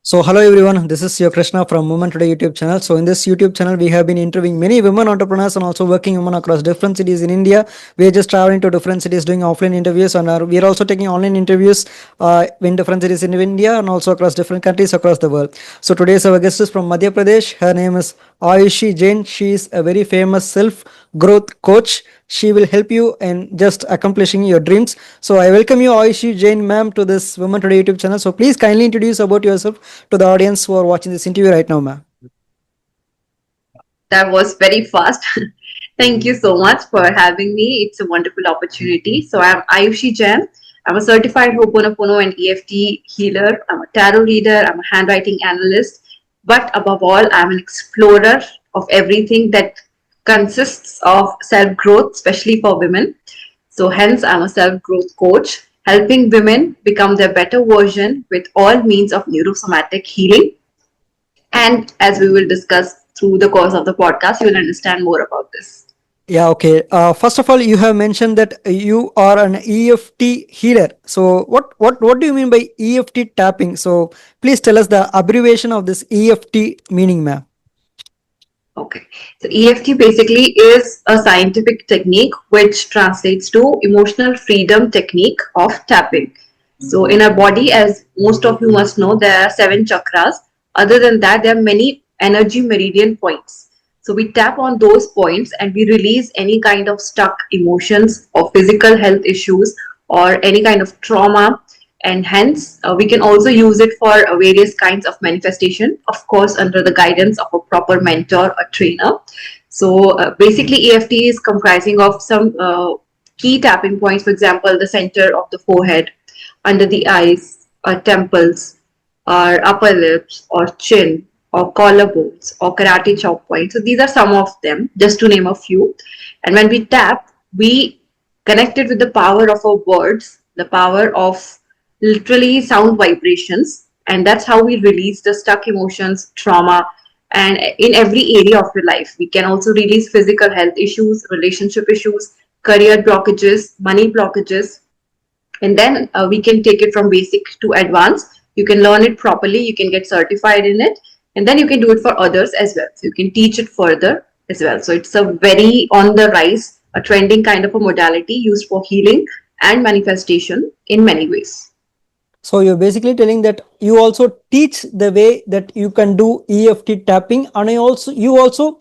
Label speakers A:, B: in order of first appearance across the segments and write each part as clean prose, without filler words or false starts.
A: So, hello everyone. This is your Krishna from Women Today YouTube channel. So, in this YouTube channel, we have been interviewing many women entrepreneurs and also working women across different cities in India. We are just traveling to different cities doing offline interviews, and we are also taking online interviews in different cities in India and also across different countries across the world. So, today's our guest is from Madhya Pradesh. Her name is Ayushi Jain. She is a very famous self growth coach. She will help you in just accomplishing your dreams. So I welcome you, Ayushi Jain ma'am, to this Women Today YouTube channel. So please kindly introduce about yourself to the audience who are watching this interview right now, ma'am.
B: That was very fast. Thank you so much for having me. It's a wonderful opportunity. So I'm Ayushi Jain. I'm a certified hoponopono and EFT healer. I'm a tarot reader. I'm a handwriting analyst. But above all, I'm an explorer of everything that consists of self growth, especially for women. So hence, I'm a self growth coach, helping women become their better version with all means of neurosomatic healing. And as we will discuss through the course of the podcast, you will understand more about this.
A: Yeah, okay. First of all, you have mentioned that you are an EFT healer. So what do you mean by EFT tapping? So please tell us the abbreviation of this EFT meaning, ma'am.
B: Okay. So EFT basically is a scientific technique which translates to emotional freedom technique of tapping. So in our body, as most of you must know, there are seven chakras. Other than that, there are many energy meridian points. So we tap on those points and we release any kind of stuck emotions or physical health issues or any kind of trauma, and hence we can also use it for various kinds of manifestation, of course under the guidance of a proper mentor or trainer. So basically EFT is comprising of some key tapping points, for example the center of the forehead, under the eyes or temples or upper lips or chin or collarbones or karate chop points. So these are some of them, just to name a few. And when we tap, we connect it with the power of our words, the power of literally sound vibrations, and that's how we release the stuck emotions, trauma, and in every area of your life. We can also release physical health issues, relationship issues, career blockages, money blockages, and then we can take it from basic to advanced. You can learn it properly, you can get certified in it, and then you can do it for others as well, so you can teach it further as well. So it's a very on the rise, a trending kind of a modality used for healing and manifestation in many ways.
A: So you're basically telling that you also teach the way that you can do EFT tapping, and you also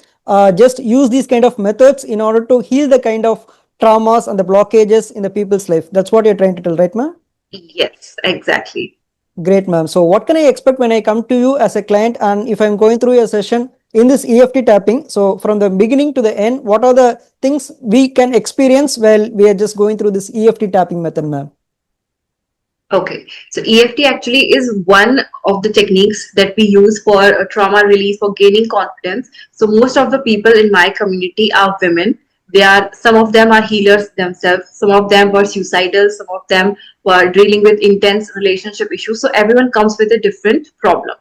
A: just use these kind of methods in order to heal the kind of traumas and the blockages in the people's life. That's what you're trying to tell, right, ma'am?
B: Yes, exactly.
A: Great, ma'am. So what can I expect when I come to you as a client, and if I'm going through a session in this EFT tapping? So from the beginning to the end, what are the things we can experience while we are just going through this EFT tapping method, ma'am?
B: Okay, so EFT actually is one of the techniques that we use for trauma relief, for gaining confidence. So most of the people in my community are women. They are, some of them are healers themselves, some of them were suicidal, some of them were dealing with intense relationship issues. So everyone comes with a different problem.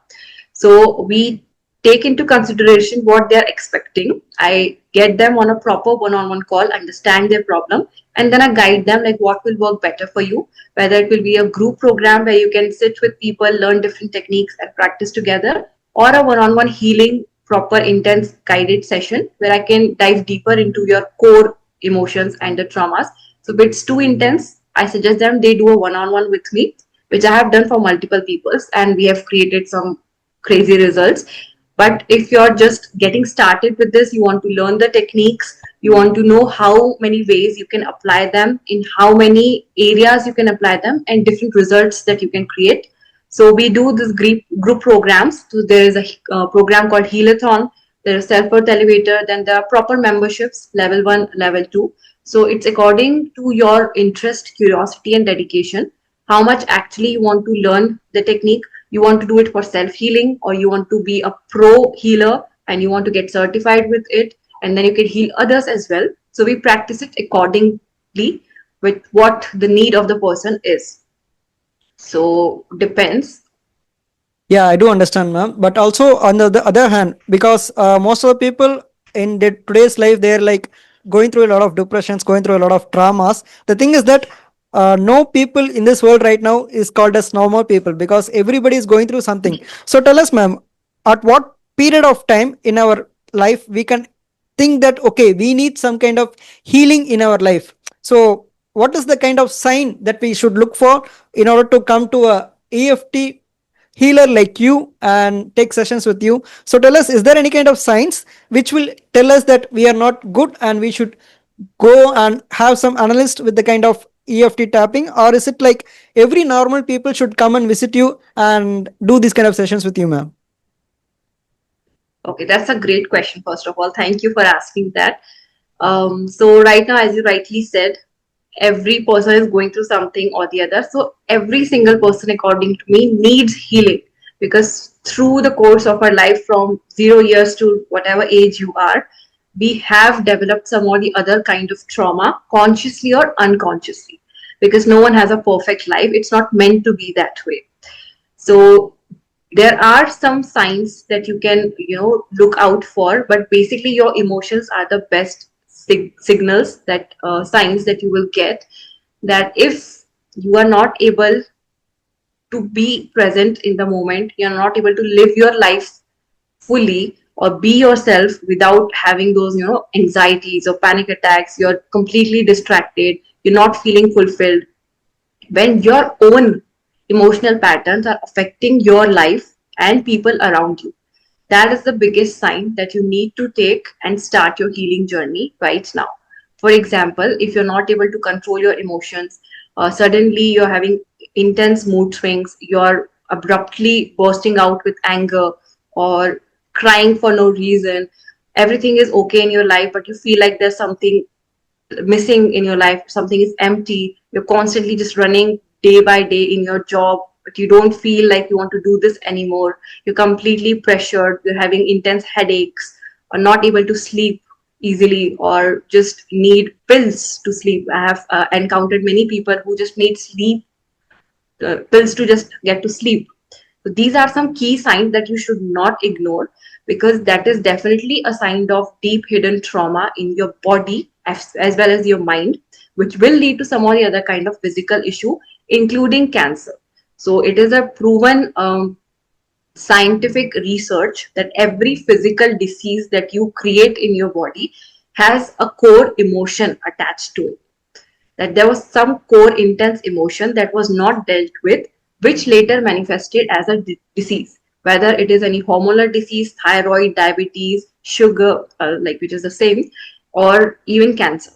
B: So we take into consideration what they're expecting. I get them on a proper one-on-one call, understand their problem, and then I guide them like what will work better for you. Whether it will be a group program where you can sit with people, learn different techniques and practice together, or a one-on-one healing, proper intense guided session where I can dive deeper into your core emotions and the traumas. So if it's too intense, I suggest them they do a one-on-one with me, which I have done for multiple peoples, and we have created some crazy results. But if you're just getting started with this, you want to learn the techniques, you want to know how many ways you can apply them, in how many areas you can apply them, and different results that you can create. So we do this group programs. So there is a program called Healathon, there is self-worth elevator, then there are proper memberships, level 1, level 2. So it's according to your interest, curiosity and dedication, how much actually you want to learn the technique. You want to do it for self healing, or you want to be a pro healer and you want to get certified with it, and then you can heal others as well. So we practice it accordingly with what the need of the person is. So depends.
A: Yeah, I do understand, ma'am. But also on the other hand, because most of the people in today's life, they're like going through a lot of depressions, going through a lot of traumas. The thing is that no people in this world right now is called as normal people, because everybody is going through something. So tell us, ma'am, at what period of time in our life we can think that okay, we need some kind of healing in our life? So what is the kind of sign that we should look for in order to come to a EFT healer like you and take sessions with you? So tell us, is there any kind of signs which will tell us that we are not good and we should go and have some analyst with the kind of EFT tapping, or is it like every normal people should come and visit you and do these kind of sessions with you, ma'am?
B: Okay, that's a great question. First of all, thank you for asking that. So right now, as you rightly said, every person is going through something or the other. So every single person, according to me, needs healing, because through the course of our life, from 0 years to whatever age you are, we have developed some or the other kind of trauma, consciously or unconsciously, because no one has a perfect life. It's not meant to be that way. So there are some signs that you can look out for, but basically your emotions are the best signals, that signs that you will get, that if you are not able to be present in the moment, you're not able to live your life fully or be yourself without having those anxieties or panic attacks, you're completely distracted, you're not feeling fulfilled, when your own emotional patterns are affecting your life and people around you, that is the biggest sign that you need to take and start your healing journey right now. For example, if you're not able to control your emotions, suddenly you're having intense mood swings, you're abruptly bursting out with anger or crying for no reason, everything is okay in your life, but you feel like there's something missing in your life, something is empty, you're constantly just running day by day in your job, but you don't feel like you want to do this anymore, you're completely pressured, you're having intense headaches, or not able to sleep easily, or just need pills to sleep. I have encountered many people who just need sleep pills to just get to sleep. So these are some key signs that you should not ignore, because that is definitely a sign of deep hidden trauma in your body as well as your mind, which will lead to some or the other kind of physical issue, including cancer. So it is a proven scientific research that every physical disease that you create in your body has a core emotion attached to it, that there was some core intense emotion that was not dealt with, which later manifested as a disease, whether it is any hormonal disease, thyroid, diabetes, sugar, like which is the same, or even cancer.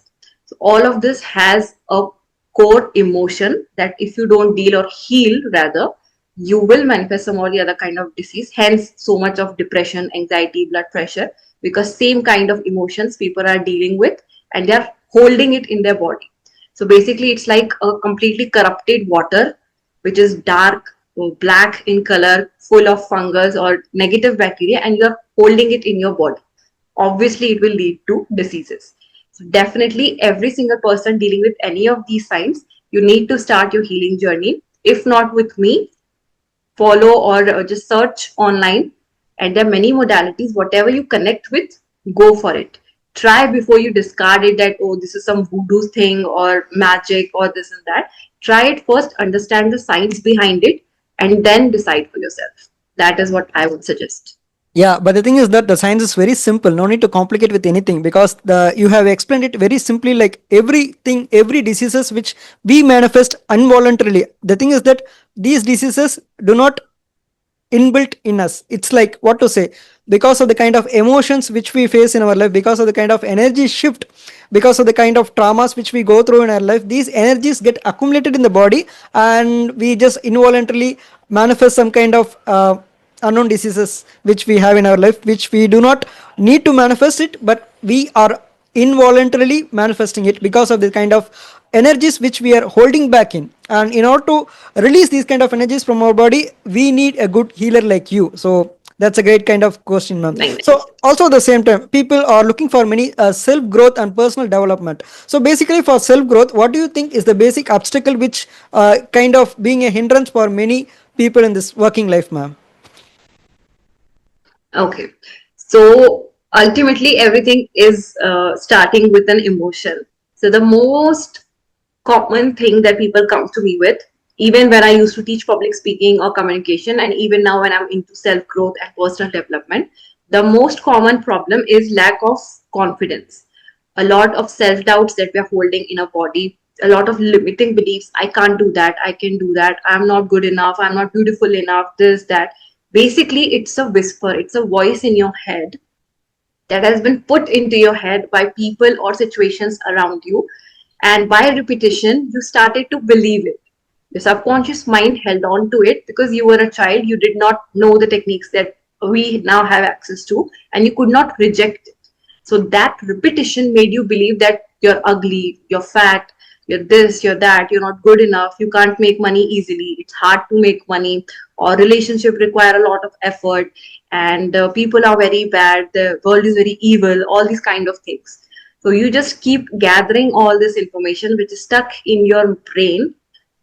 B: So all of this has a core emotion that if you don't deal or heal, rather, you will manifest some or the other kind of disease. Hence, so much of depression, anxiety, blood pressure, because same kind of emotions people are dealing with and they are holding it in their body. So basically, it's like a completely corrupted water, which is dark or black in color, full of fungus or negative bacteria, and you're holding it in your body. Obviously, it will lead to diseases. So definitely, every single person dealing with any of these signs, you need to start your healing journey. If not with me, follow or just search online, and there are many modalities. Whatever you connect with, go for it. Try before you discard it that, oh, this is some voodoo thing or magic or this and that. Try it first, understand the science behind it, and then decide for yourself. That is what I would suggest.
A: Yeah, but the thing is that the science is very simple. No need to complicate with anything, because the you have explained it very simply. Like everything, every diseases which we manifest involuntarily. The thing is that these diseases do not inbuilt in us. It's like what to say, because of the kind of emotions which we face in our life, because of the kind of energy shift, because of the kind of traumas which we go through in our life, these energies get accumulated in the body, and we just involuntarily manifest some kind of unknown diseases which we have in our life, which we do not need to manifest it, but we are involuntarily manifesting it because of the kind of energies which we are holding back in. And in order to release these kind of energies from our body, we need a good healer like you. So that's a great kind of question, ma'am.
B: Like,
A: So also at the same time, people are looking for many self growth and personal development. So basically, for self growth, what do you think is the basic obstacle which kind of being a hindrance for many people in this working life, ma'am?
B: okay. So ultimately, everything is starting with an emotion. So the most common thing that people come to me with, even when I used to teach public speaking or communication, and even now when I'm into self growth and personal development. The most common problem is lack of confidence, a lot of self doubts that we're holding in our body, a lot of limiting beliefs. I can't do that, I can do that, I'm not good enough, I'm not beautiful enough, this, that. Basically, it's a whisper, it's a voice in your head that has been put into your head by people or situations around you. And by repetition, you started to believe it. Your subconscious mind held on to it because you were a child, you did not know the techniques that we now have access to, and you could not reject it. So that repetition made you believe that you're ugly, you're fat, you're this, you're that, you're not good enough, you can't make money easily, it's hard to make money, or relationship require a lot of effort, and people are very bad, the world is very evil, all these kind of things. So you just keep gathering all this information which is stuck in your brain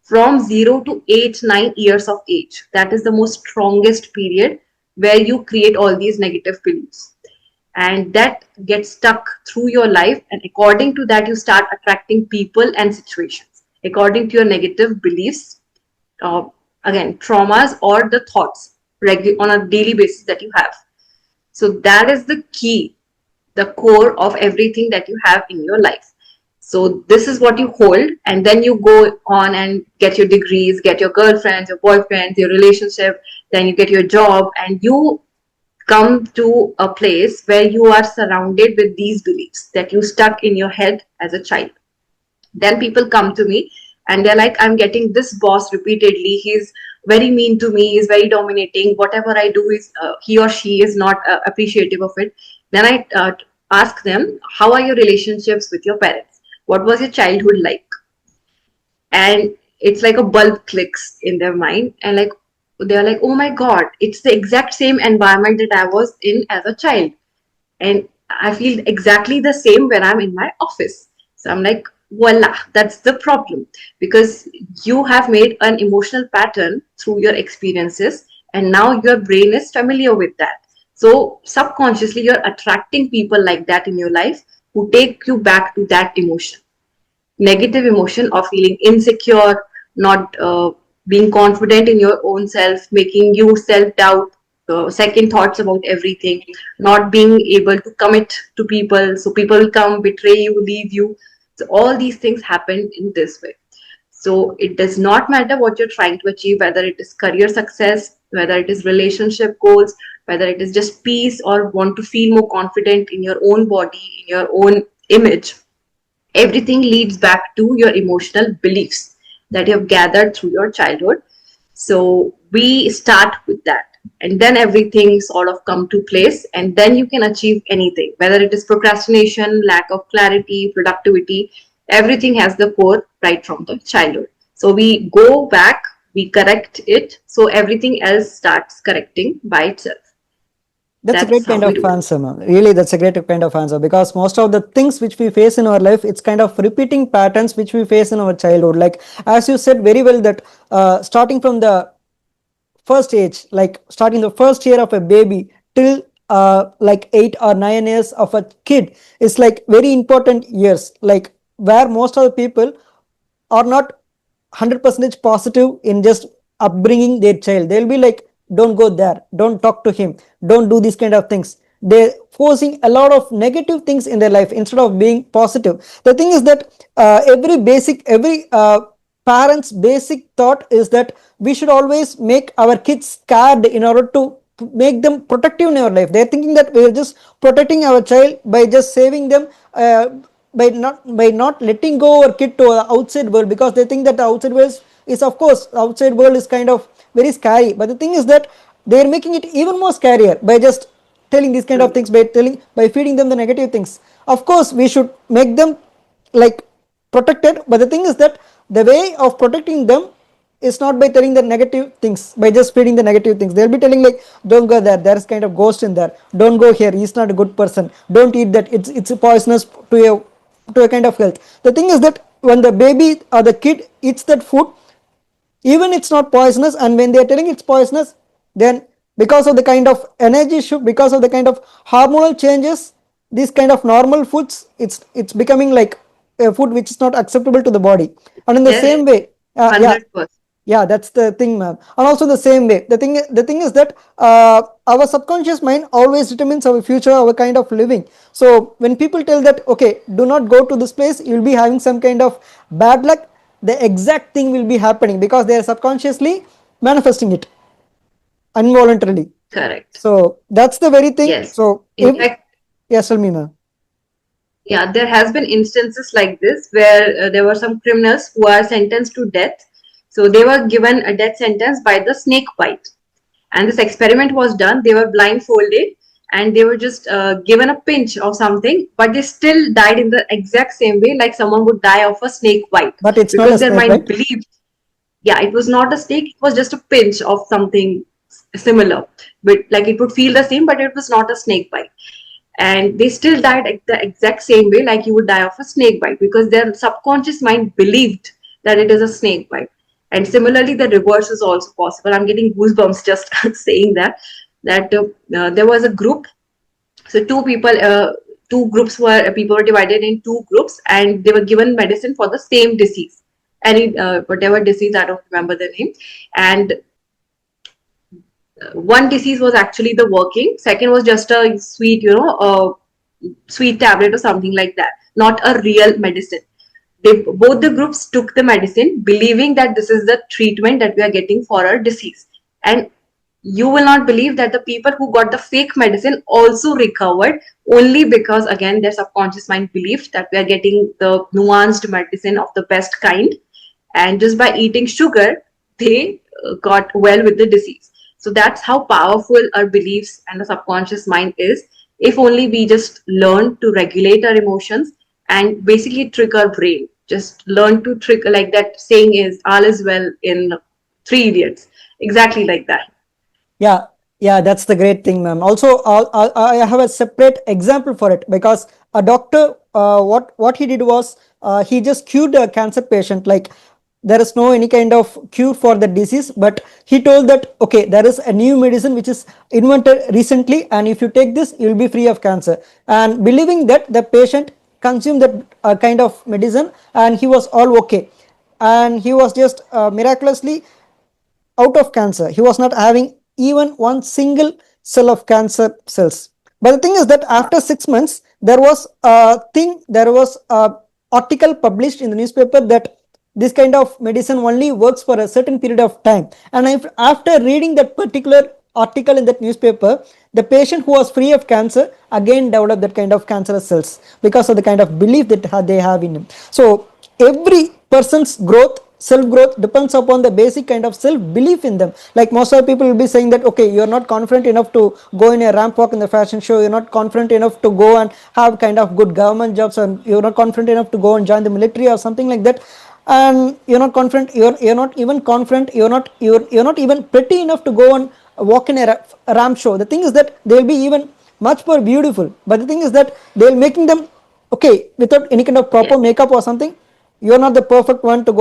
B: from 0 to 8 9 years of age. That is the most strongest period where you create all these negative beliefs, and that gets stuck through your life, and according to that you start attracting people and situations according to your negative beliefs, uh, again traumas or the thoughts on a daily basis that you have. So that is the key, the core of everything that you have in your life. So this is what you hold, and then you go on and get your degrees, get your girlfriends, your boyfriends, your relationship, then you get your job, and you come to a place where you are surrounded with these beliefs that you stuck in your head as a child. Then people come to me and they're like, I'm getting this boss repeatedly, he's very mean to me, he's very dominating, whatever I do is he or she is not appreciative of it. Then I ask them, how are your relationships with your parents, what was your childhood like? And it's like a bulb clicks in their mind, and like they're like, oh my god, it's the exact same environment that I was in as a child, and I feel exactly the same when I'm in my office. So I'm like, voila, that's the problem, because you have made an emotional pattern through your experiences, and now your brain is familiar with that. So subconsciously you're attracting people like that in your life who take you back to that emotion, negative emotion of feeling insecure, not being confident in your own self, making you self doubt, second thoughts about everything, not being able to commit to people. So people will come, betray you, leave you. So all these things happen in this way. So it does not matter what you're trying to achieve, whether it is career success, whether it is relationship goals, whether it is just peace or want to feel more confident in your own body, in your own image. Everything leads back to your emotional beliefs that you have gathered through your childhood. So we start with that, and then everything sort of come to place, and then you can achieve anything, whether it is procrastination, lack of clarity, productivity. Everything has the core right from the childhood. So we go back, we correct it, so everything else starts correcting by itself.
A: That's a
B: That's
A: great
B: how
A: kind
B: we
A: of
B: do it.
A: answer, ma'am. Really, that's a great kind of answer, because most of the things which we face in our life, it's kind of repeating patterns which we face in our childhood. Like as you said very well, that starting from the first age, like starting the first year of a baby till like 8 or 9 years of a kid is like very important years, like where most of the people are not 100% positive in just upbringing their child. They'll be like, don't go there, don't talk to him, don't do these kind of things. They're forcing a lot of negative things in their life instead of being positive. The thing is that every parents basic thought is that we should always make our kids scared in order to make them protective in our life. They're thinking that we're just protecting our child by just saving them, by not letting go our kid to the outside world, because they think that the outside world is, of course, the outside world is kind of very scary. But the thing is that they're making it even more scarier by just telling these kind of
B: True.
A: things, by feeding them the negative things. Of course we should make them like protected, but the thing is that the way of protecting them is not by telling the negative things, by just feeding the negative things. They'll be telling like, don't go there, there's kind of ghost in there, don't go here, he's not a good person, don't eat that, it's poisonous to a kind of health. The thing is that when the baby or the kid eats that food, even it's not poisonous, and when they are telling it's poisonous, then because of the kind of energy shift, because of the kind of hormonal changes, these kind of normal foods, it's becoming like a food which is not acceptable to the body. And in the
B: Yes,
A: same way, yeah,
B: 100%.
A: yeah, that's the thing, ma'am. And also the same way, the thing is that our subconscious mind always determines our future, our kind of living. So when people tell that, okay, do not go to this place, you'll be having some kind of bad luck, the exact thing will be happening because they are subconsciously manifesting it involuntarily.
B: Correct.
A: So that's the very thing.
B: Yes.
A: So
B: In
A: if,
B: fact,
A: yes, tell me, ma'am.
B: yeah, there has been instances like this where there were some criminals who are sentenced to death. So they were given a death sentence by the snake bite. And this experiment was done. They were blindfolded and they were just given a pinch of something, but they still died in the exact same way, like someone would die of a snake bite,
A: But it's not a
B: because their
A: snake, right?
B: mind believed, yeah, it was not a snake, it was just a pinch of something similar, but like it would feel the same, but it was not a snake bite. And they still died the exact same way, like you would die of a snake bite, because their subconscious mind believed that it is a snake bite. And similarly, the reverse is also possible. I'm getting goosebumps just saying that. There was a group, so two groups were people were divided in two groups, and they were given medicine for the same disease, any whatever disease, I don't remember the name. And one disease was actually the working, second was just a sweet, sweet tablet or something like that, not a real medicine. Both the groups took the medicine believing that this is the treatment that we are getting for our disease. And you will not believe that the people who got the fake medicine also recovered, only because again their subconscious mind believed that we are getting the nuanced medicine of the best kind, and just by eating sugar they got well with the disease. So that's how powerful our beliefs and the subconscious mind is, if only we just learn to regulate our emotions and basically trick our brain. Just learn to trick, like that saying is, all is well in Three Idiots, exactly like that.
A: Yeah, yeah, that's the great thing, ma'am. Also, I have a separate example for it because a doctor, what he did was he just cured a cancer patient. Like there is no any kind of cure for the disease, but he told that okay, there is a new medicine which is invented recently, and if you take this, you will be free of cancer. And believing that, the patient consumed that kind of medicine, and he was all okay, and he was just miraculously out of cancer. He was not having even one single cell of cancer cells. But the thing is that after 6 months, there was a article published in the newspaper that this kind of medicine only works for a certain period of time. And if, after reading that particular article in that newspaper, the patient who was free of cancer again developed that kind of cancerous cells because of the kind of belief that they have in him. So every person's growth, self growth, depends upon the basic kind of self belief in them. Like most of the people will be saying that okay, you're not confident enough to go in a ramp walk in the fashion show, you're not confident enough to go and have kind of good government jobs, and you're not confident enough to go and join the military or something like that, and you're not confident, you're not even confident, you're not even pretty enough to go and walk in a ramp show. The thing is that they'll be even much more beautiful, but the thing is that they're making them okay without any kind of proper
B: Yes.
A: makeup or something. You're not the perfect one to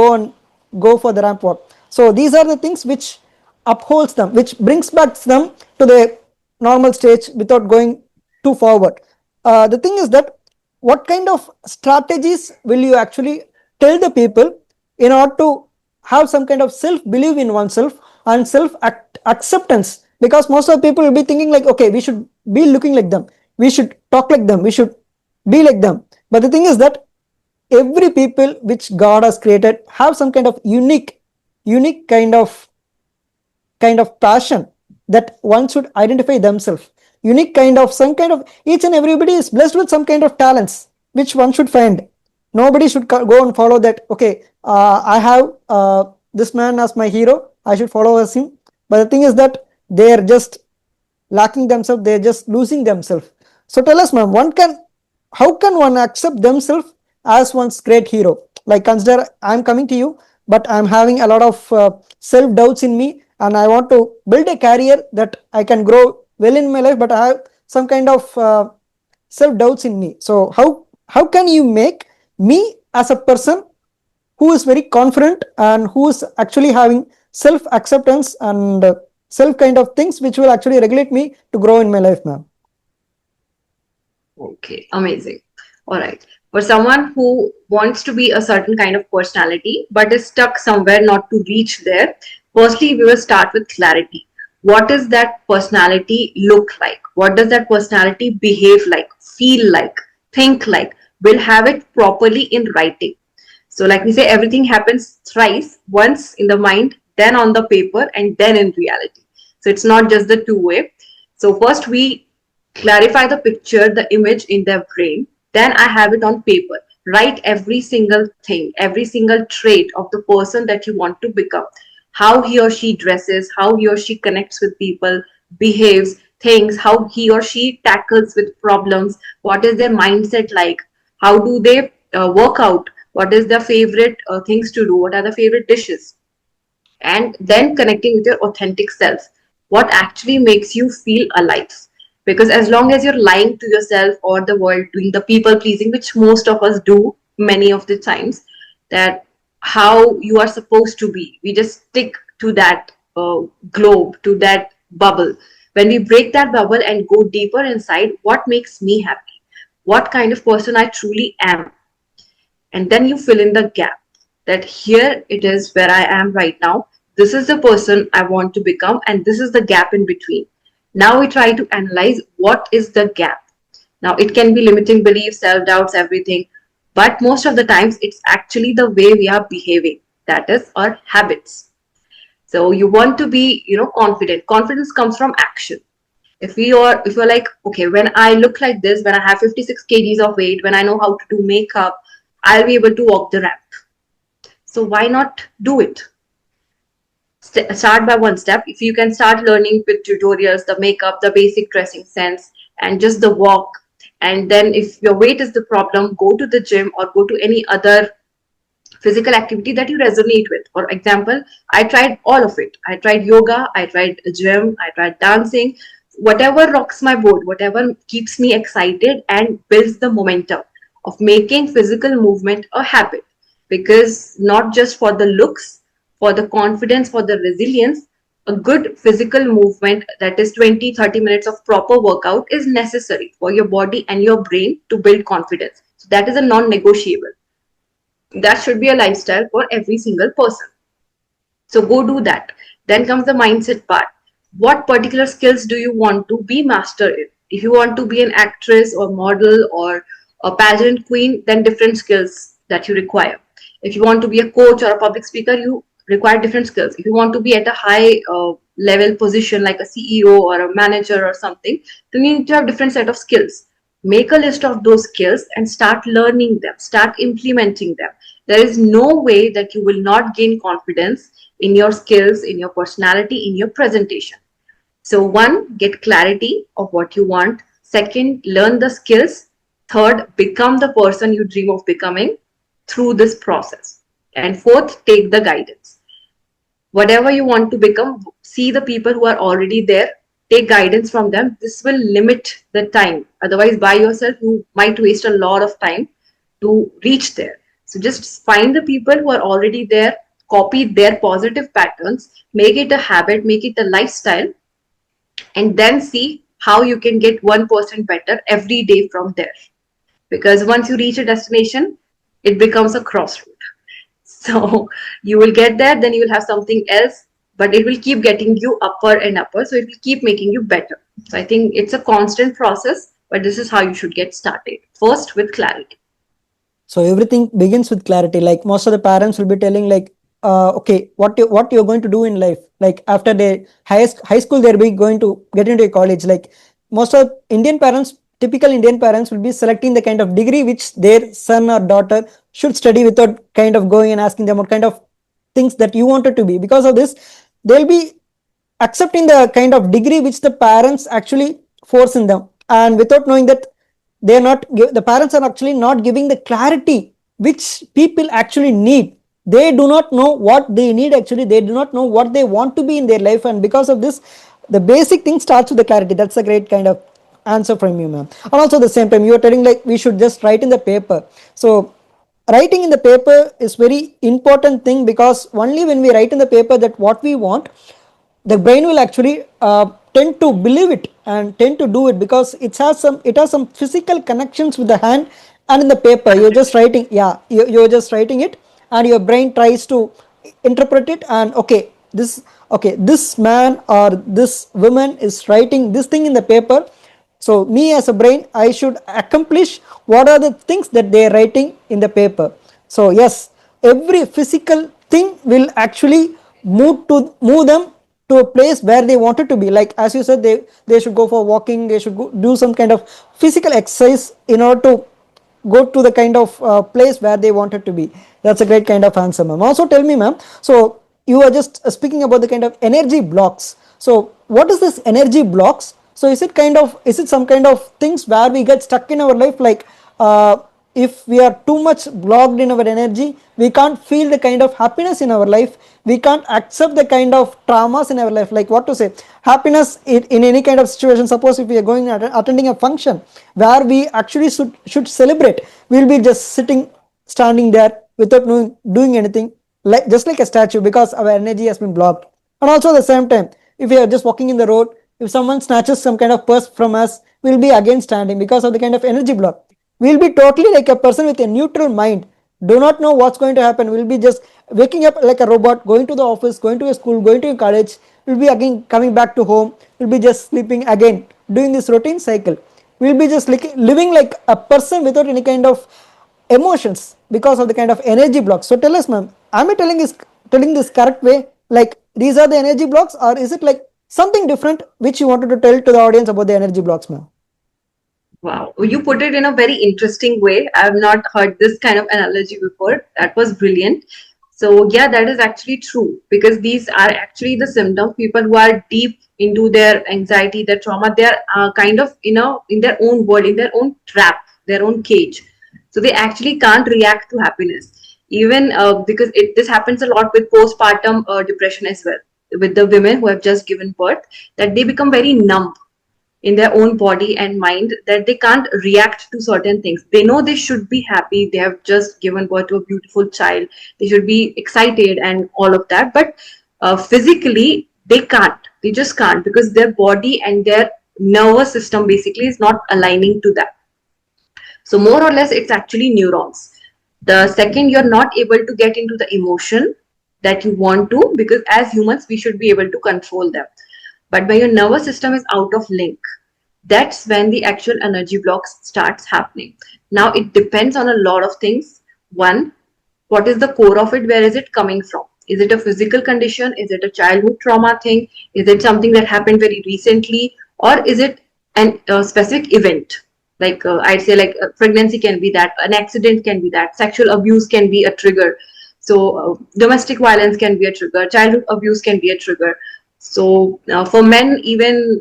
A: go for the ramp walk. So these are the things which upholds them, which brings back them to the normal stage without going too forward. The thing is that what kind of strategies will you actually tell the people in order to have some kind of self belief in oneself and self acceptance? Because most of the people will be thinking like okay, we should be looking like them, we should talk like them, we should be like them. But the thing is that every people which God has created have some kind of unique kind of passion that one should identify themselves. Unique kind of some kind of, each and everybody is blessed with some kind of talents which one should find. Nobody should go and follow that okay, I have this man as my hero, I should follow as him. But the thing is that they are just lacking themselves, they're just losing themselves. So tell us, ma'am, one can, how can one accept themselves as one's great hero? Like consider I'm coming to you, but I'm having a lot of self doubts in me, and I want to build a career that I can grow well in my life, but I have some kind of self doubts in me. So how can you make me as a person who is very confident and who is actually having self acceptance and self kind of things which will actually regulate me to grow in my life, ma'am?
B: Okay, amazing. All right. For someone who wants to be a certain kind of personality but is stuck somewhere not to reach there, firstly, we will start with clarity. What does that personality look like? What does that personality behave like, feel like, think like? We'll have it properly in writing. So, like we say, everything happens thrice, once in the mind, then on the paper, and then in reality. So, it's not just the two-way. So, first we clarify the picture, the image in their brain, then I have it on paper. Write every single thing, every single trait of the person that you want to become. How he or she dresses, how he or she connects with people, behaves, things, how he or she tackles with problems, what is their mindset like, how do they work out, what is their favorite things to do, what are the favorite dishes, and then connecting with your authentic self. What actually makes you feel alive? Because as long as you're lying to yourself or the world, doing the people pleasing, which most of us do many of the times, that how you are supposed to be, we just stick to that globe, to that bubble. When we break that bubble and go deeper inside, what makes me happy? What kind of person I truly am? And then you fill in the gap, that here it is where I am right now. This is the person I want to become, and this is the gap in between. Now we try to analyze what is the gap. Now it can be limiting beliefs, self doubts, everything, but most of the times it's actually the way we are behaving, that is our habits. So you want to be, confident. Confidence comes from action. If you're like, okay, when I look like this, when I have 56 kgs of weight, when I know how to do makeup, I'll be able to walk the ramp. So why not do it? Start by one step. If you can start learning with tutorials, the makeup, the basic dressing sense, and just the walk, and then if your weight is the problem, go to the gym or go to any other physical activity that you resonate with. For example, I tried all of it. I tried yoga, I tried gym, I tried dancing. Whatever rocks my boat, whatever keeps me excited and builds the momentum of making physical movement a habit. Because not just for the looks, for the confidence, for the resilience, a good physical movement, that is 20-30 minutes of proper workout, is necessary for your body and your brain to build confidence. So that is a non-negotiable. That should be a lifestyle for every single person. So go do that. Then comes the mindset part. What particular skills do you want to be master in? If you want to be an actress or model or a pageant queen, then different skills that you require. If you want to be a coach or a public speaker, you require different skills. If you want to be at a high level position like a CEO or a manager or something, then you need to have different set of skills. Make a list of those skills and start learning them, start implementing them. There is no way that you will not gain confidence in your skills, in your personality, in your presentation. So, one, get clarity of what you want. Second, learn the skills. Third, become the person you dream of becoming through this process. And fourth, take the guidance. Whatever you want to become, see the people who are already there, take guidance from them. This will limit the time. Otherwise, by yourself, you might waste a lot of time to reach there. So just find the people who are already there, copy their positive patterns, make it a habit, make it a lifestyle, and then see how you can get 1% better every day from there. Because once you reach a destination, it becomes a crossroad. So you will get there, then you will have something else, but it will keep getting you upper and upper. So it will keep making you better. So I think it's a constant process, but this is how you should get started. First, with clarity.
A: So everything begins with clarity. Like most of the parents will be telling, like, okay, what you're going to do in life. Like after the high school, they're be going to get into a college. Like most of Indian parents, typical Indian parents will be selecting the kind of degree which their son or daughter should study without kind of going and asking them what kind of things that you wanted to be. Because of this, they'll be accepting the kind of degree which the parents actually force in them, and without knowing that they are not the parents are actually not giving the clarity which people actually need. They do not know what they need. Actually, they do not know what they want to be in their life, and because of this, the basic thing starts with the clarity. That's a great kind of answer from you, ma'am. And also at the same time, you are telling like we should just write in the paper. So writing in the paper is very important thing, because only when we write in the paper that what we want, the brain will actually tend to believe it and tend to do it, because it has some physical connections with the hand and in the paper you're just
B: 100%.
A: writing, yeah, you're just writing it, and your brain tries to interpret it, and okay, this man or this woman is writing this thing in the paper, so me as a brain I should accomplish what are the things that they are writing in the paper. So yes, every physical thing will actually move them to a place where they wanted to be. Like as you said, they should go for walking, they should do some kind of physical exercise in order to go to the kind of place where they wanted to be. That's a great kind of answer, ma'am. Also tell me, ma'am, so you are just speaking about the kind of energy blocks. So what is this energy blocks? So is it some kind of things where we get stuck in our life, like if we are too much blocked in our energy, we can't feel the kind of happiness in our life, we can't accept the kind of traumas in our life, like what to say, happiness in any kind of situation. Suppose if we are going attending a function where we actually should celebrate, we'll be just sitting, standing there without doing anything, like just like a statue, because our energy has been blocked. And also at the same time, if we are just walking in the road, if someone snatches some kind of purse from us, we'll be again standing because of the kind of energy block. We'll be totally like a person with a neutral mind, do not know what's going to happen. We'll be just waking up like a robot, going to the office, going to a school, going to a college, we'll be again coming back to home, we'll be just sleeping again, doing this routine cycle. We'll be just living like a person without any kind of emotions because of the kind of energy blocks. So tell us, ma'am, am I telling this correct way? Like these are the energy blocks, or is it like something different which you wanted to tell to the audience about the energy blocks, ma'am?
B: Wow, you put it in a very interesting way. I've not heard this kind of analogy before. That was brilliant. So, yeah, that is actually true because these are actually the symptoms. People who are deep into their anxiety, their trauma, they are kind of, in their own world, in their own trap, their own cage. So, they actually can't react to happiness. Even because this happens a lot with postpartum depression as well, with the women who have just given birth, that they become very numb in their own body and mind, that they can't react to certain things. They know they should be happy, they have just given birth to a beautiful child, they should be excited and all of that, but physically they can't, they just can't, because their body and their nervous system basically is not aligning to that. So more or less it's actually neurons. The second you're not able to get into the emotion that you want to, because as humans we should be able to control them, but when your nervous system is out of link, that's when the actual energy blocks starts happening. Now it depends on a lot of things. One, what is the core of it? Where is it coming from? Is it a physical condition? Is it a childhood trauma thing? Is it something that happened very recently? Or is it a specific event? Like I'd say, like pregnancy can be that, an accident can be that, sexual abuse can be a trigger. So domestic violence can be a trigger, childhood abuse can be a trigger. So for men, even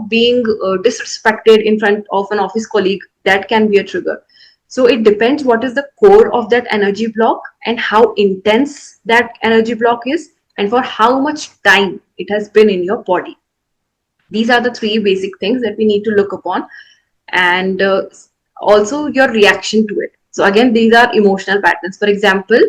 B: being disrespected in front of an office colleague, that can be a trigger. So it depends what is the core of that energy block and how intense that energy block is and for how much time it has been in your body. These are the three basic things that we need to look upon, and also your reaction to it. So again, these are emotional patterns. For example,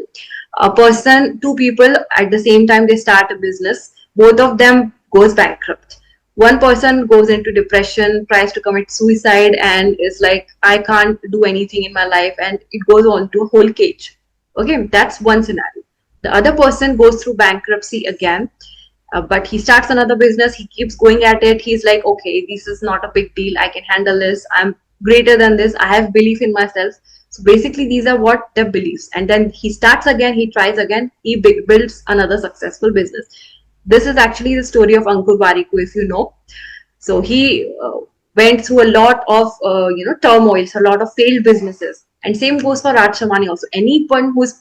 B: two people at the same time, they start a business, both of them goes bankrupt. One person goes into depression, tries to commit suicide, and is like, I can't do anything in my life, and it goes on to a whole cage. Okay, that's one scenario. The other person goes through bankruptcy again, but he starts another business, he keeps going at it, he's like, okay, this is not a big deal, I can handle this, I'm greater than this, I have belief in myself. So basically these are what their beliefs, and then he starts again, he tries again, he builds another successful business. This is actually the story of Ankur Warikoo, if you know. So he went through a lot of turmoils, a lot of failed businesses, and same goes for Raj Shamani also. Anyone who's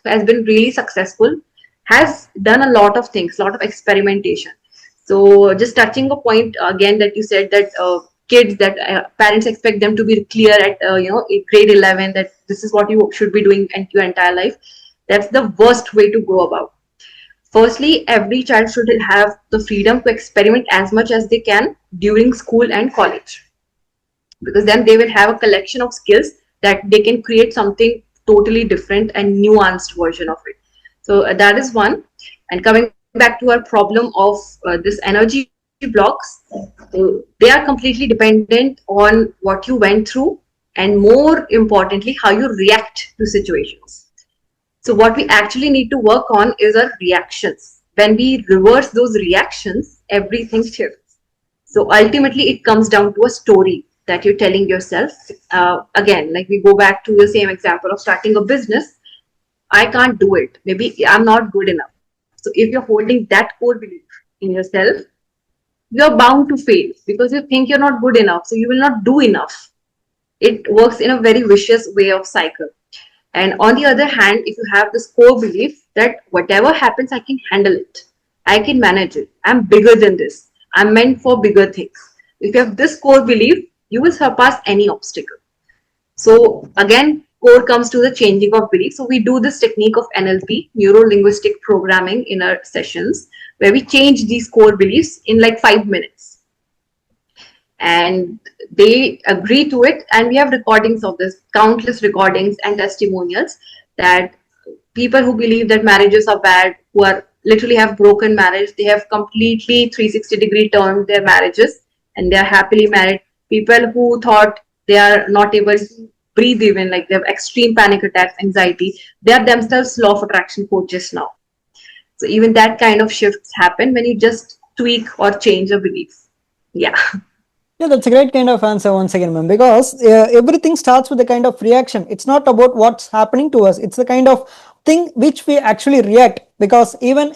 B: has been really successful has done a lot of things, a lot of experimentation. So just touching a point again that you said, that kids, that parents expect them to be clear at grade 11, that this is what you should be doing in your entire life. That's the worst way to go about. Firstly, every child should have the freedom to experiment as much as they can during school and college, because then they will have a collection of skills that they can create something totally different and nuanced version of it. So that is one. And coming back to our problem of this energy blocks, they are completely dependent on what you went through, and more importantly, how you react to situations. So what we actually need to work on is our reactions. When we reverse those reactions, everything shifts. So ultimately, it comes down to a story that you're telling yourself. Again, like we go back to the same example of starting a business. I can't do it. Maybe I'm not good enough. So if you're holding that core belief in yourself, you're bound to fail because you think you're not good enough. So you will not do enough. It works in a very vicious way of cycle. And on the other hand, if you have this core belief that whatever happens, I can handle it, I can manage it, I'm bigger than this, I'm meant for bigger things. If you have this core belief, you will surpass any obstacle. So again, core comes to the changing of belief. So we do this technique of NLP, neuro linguistic programming, in our sessions where we change these core beliefs in like 5 minutes, and they agree to it, and we have recordings of this, countless recordings and testimonials, that people who believe that marriages are bad, who are literally have broken marriage, they have completely 360-degree turned their marriages and they are happily married. People who thought they are not able to breathe, even like they have extreme panic attacks, anxiety, they are themselves law of attraction coaches now. So even that kind of shifts happen when you just tweak or change a belief. Yeah.
A: Yeah, that's a great kind of answer once again, ma'am. Because everything starts with a kind of reaction. It's not about what's happening to us. It's the kind of thing which we actually react. Because even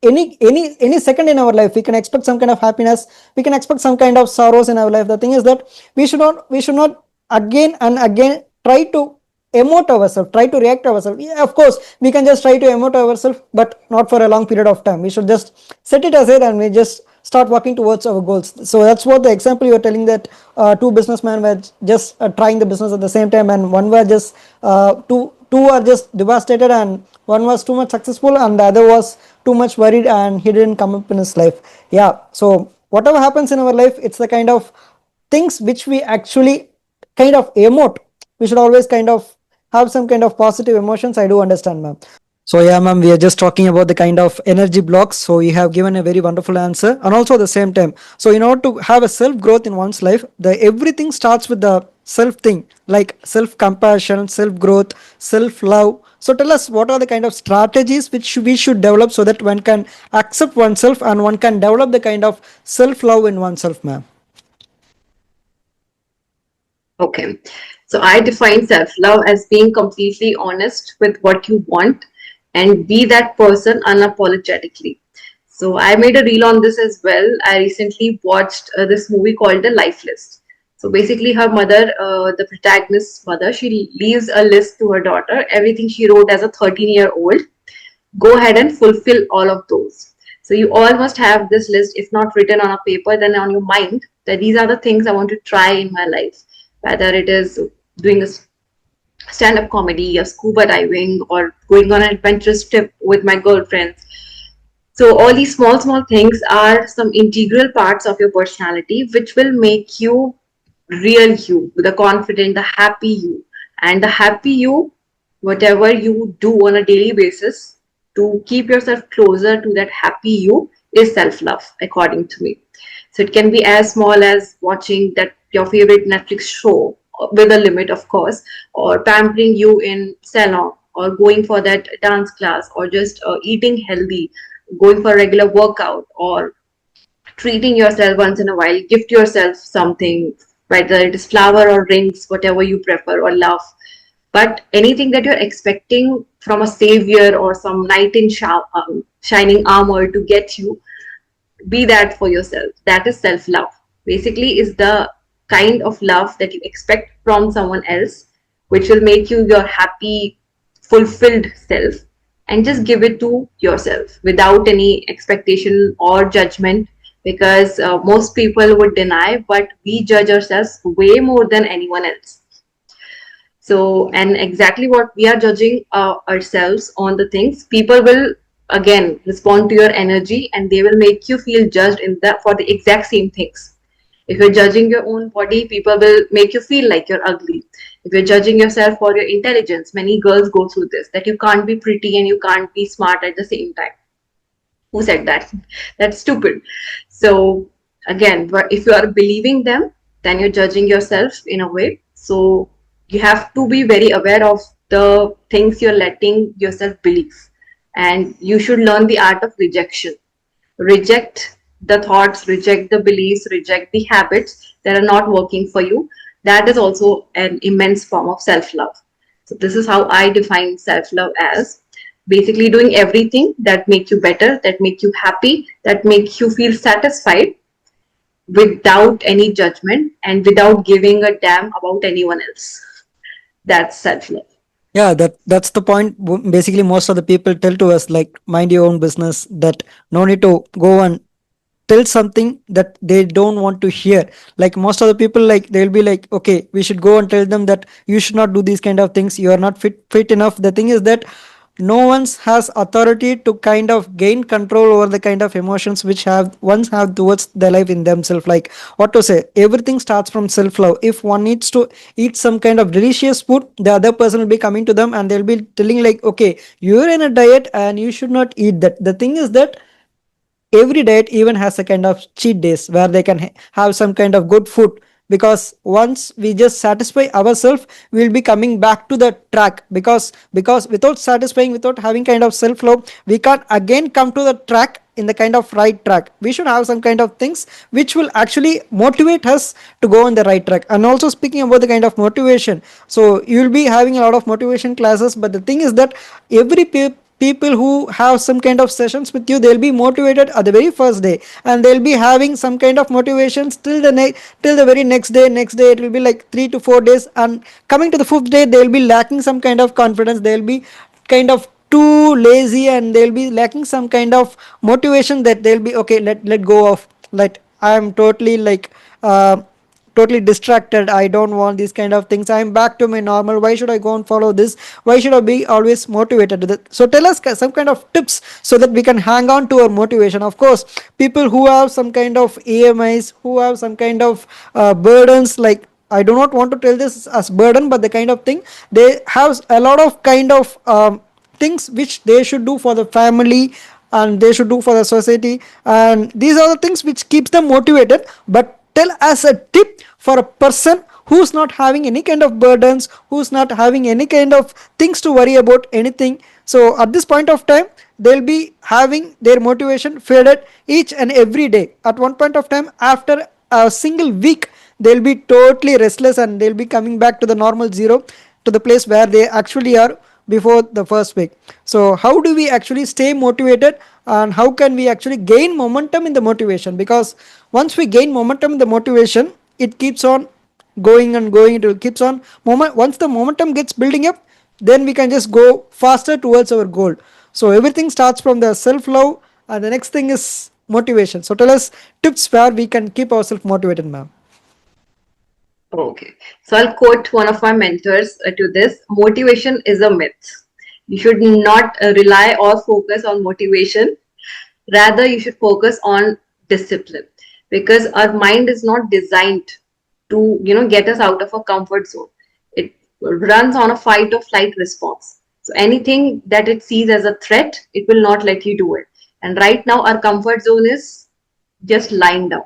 A: any second in our life, we can expect some kind of happiness. We can expect some kind of sorrows in our life. The thing is that we should not again and again try to emote ourselves, try to react ourselves. Yeah, of course, we can just try to emote ourselves, but not for a long period of time. We should just set it aside and we just start working towards our goals. So that's what the example you were telling, that two businessmen were just trying the business at the same time, and one were just two are just devastated, and one was too much successful and the other was too much worried and he didn't come up in his life. Yeah, so whatever happens in our life, it's the kind of things which we actually kind of emote. We should always kind of have some kind of positive emotions. I do understand, ma'am. So yeah, ma'am, we are just talking about the kind of energy blocks. So you have given a very wonderful answer, and also at the same time. So in order to have a self growth in one's life, the everything starts with the self thing, like self compassion, self growth, self love. So tell us, what are the kind of strategies which we should develop so that one can accept oneself and one can develop the kind of self love in oneself, ma'am.
B: Okay. So I define self love as being completely honest with what you want and be that person unapologetically. So I made a reel on this as well. I recently watched this movie called The Life List. So basically, her mother, the protagonist's mother, she leaves a list to her daughter, everything she wrote as a 13-year-old. Go ahead and fulfill all of those. So you all must have this list, if not written on a paper, then on your mind, that these are the things I want to try in my life, whether it is doing a stand-up comedy, or scuba diving, or going on an adventurous trip with my girlfriends. So all these small things are some integral parts of your personality, which will make you real you, the confident, the happy you. And the happy you, whatever you do on a daily basis to keep yourself closer to that happy you, is self-love, according to me. So it can be as small as watching that your favorite Netflix show, with a limit, of course, or pampering you in salon, or going for that dance class, or just eating healthy, going for a regular workout, or treating yourself once in a while. Gift yourself something, whether it is flower or rings, whatever you prefer or love. But anything that you're expecting from a savior or some knight in shining armor to get you, be that for yourself. That is self love. Basically, is the kind of love that you expect from someone else, which will make you your happy, fulfilled self, and just give it to yourself without any expectation or judgment. Because most people would deny, but we judge ourselves way more than anyone else. So, and exactly what we are judging ourselves on the things, people will again respond to your energy and they will make you feel judged in that for the exact same things. If you're judging your own body, people will make you feel like you're ugly. If you're judging yourself for your intelligence, many girls go through this, that you can't be pretty and you can't be smart at the same time. Who said that? That's stupid. So again, if you are believing them, then you're judging yourself in a way. So you have to be very aware of the things you're letting yourself believe. And you should learn the art of rejection. Reject the thoughts, reject the beliefs, reject the habits that are not working for you. That is also an immense form of self love. So, this is how I define self love as basically doing everything that make you better, that make you happy, that make you feel satisfied without any judgment and without giving a damn about anyone else. That's self love.
A: Yeah, that's the point. Basically, most of the people tell to us like, mind your own business. That no need to go and tell something that they don't want to hear. Like most of the people, like they'll be like, okay, we should go and tell them that you should not do these kind of things. You are not fit enough. The thing is that no one's has authority to kind of gain control over the kind of emotions which have ones have towards their life in themselves. Like what to say, everything starts from self-love. If one needs to eat some kind of delicious food, the other person will be coming to them and they'll be telling like, okay, you're in a diet and you should not eat that. The thing is that every diet even has a kind of cheat days where they can have some kind of good food, because once we just satisfy ourselves, we'll be coming back to the track. Because without satisfying, without having kind of self love, we can't again come to the track in the kind of right track. We should have some kind of things which will actually motivate us to go on the right track. And also, speaking about the kind of motivation, so you'll be having a lot of motivation classes, but the thing is that every people who have some kind of sessions with you, they'll be motivated at the very first day, and they'll be having some kind of motivations till till the very next day it will be like 3 to 4 days, and coming to the fifth day they'll be lacking some kind of confidence. They'll be kind of too lazy, and they'll be lacking some kind of motivation, that they'll be okay, let go of, like I'm totally like totally distracted, I don't want these kind of things, I'm back to my normal, why should I go and follow this, why should I be always motivated to that? So tell us some kind of tips so that we can hang on to our motivation. Of course, people who have some kind of AMIs, who have some kind of burdens, like I do not want to tell this as burden, but the kind of thing, they have a lot of kind of things which they should do for the family, and they should do for the society, and these are the things which keeps them motivated. But tell us a tip for a person who's not having any kind of burdens, who's not having any kind of things to worry about anything. So at this point of time, they'll be having their motivation faded each and every day. At one point of time, after a single week, they'll be totally restless, and they'll be coming back to the normal zero, to the place where they actually are before the first week. So how do we actually stay motivated, and how can we actually gain momentum in the motivation? Because once we gain momentum in the motivation, it keeps on going and going, it keeps on once the momentum gets building up, then we can just go faster towards our goal. So everything starts from the self love, and the next thing is motivation. So tell us tips where we can keep ourselves motivated, ma'am.
B: Okay. So I'll quote one of my mentors to this: motivation is a myth. You should not rely or focus on motivation. Rather, you should focus on discipline, because our mind is not designed to, get us out of a comfort zone. It runs on a fight or flight response. So anything that it sees as a threat, it will not let you do it. And right now, our comfort zone is just lying down,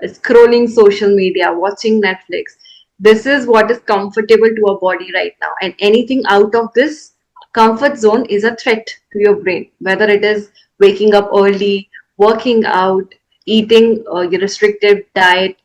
B: scrolling social media, watching Netflix. This is what is comfortable to our body right now. And anything out of this comfort zone is a threat to your brain, whether it is waking up early, working out, eating your restricted diet,